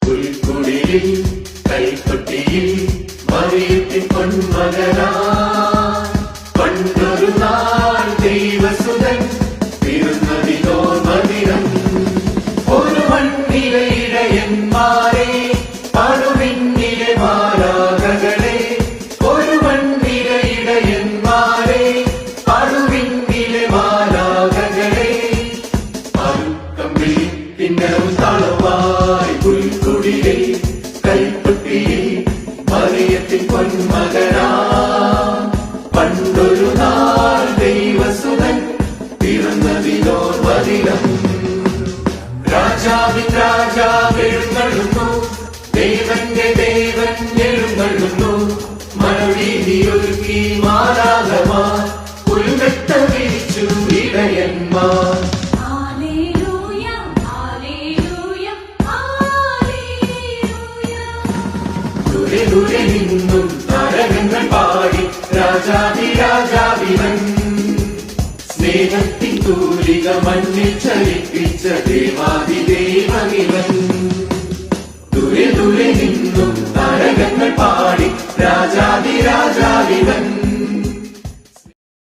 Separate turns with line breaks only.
പുൽക്കുടിലിൽ കൈക്കൊട്ടിയിൽ മറിയത്തിൻ പൊന്മകനാ പണ്ടൊരു നാൾ ദൈവസുതൻ പിറന്നതിനോ മദിരം ഒരു മണ്ണിലെ ഇടയന്മാരെ പടുവിന്നിലെ മാലാഖകളെ ഒരു മണ്ണിലെ ഇടയന്മാരെ പടുവിന്നിലെ മാലാഖകളെ അറുക്കം വിളിപ്പിന്നവും തളവായി പുൽക്കുടിലിൽ കൈപ്പൊട്ടിയിൽ മറിയത്തിൻ പൊന്മകനാ പണ്ടൊരു നാൾ ദൈവസുതൻ പിറന്നതിനോ മദിരം രാജാവിൻ രാജാവ് എഴുന്നള്ളുന്നു ദേവന്റെ ദേവൻ എഴുന്നള്ളുന്നു മണവീതിയൊരുക്കി മാലാഖമാർ പുൽമെത്ത വിരിച്ചു ഇടയന്മാർ ദൂരെ ദൂരെ നിന്നും താരകങ്ങൾ പാടി രാജാവിവൻ സ്നേഹത്തിൻ തൂലിക മണ്ണിൽ ചലിപ്പിച്ച ദേവാദിദേവനിവൻ ദൂരെ ദൂരെ നിന്നും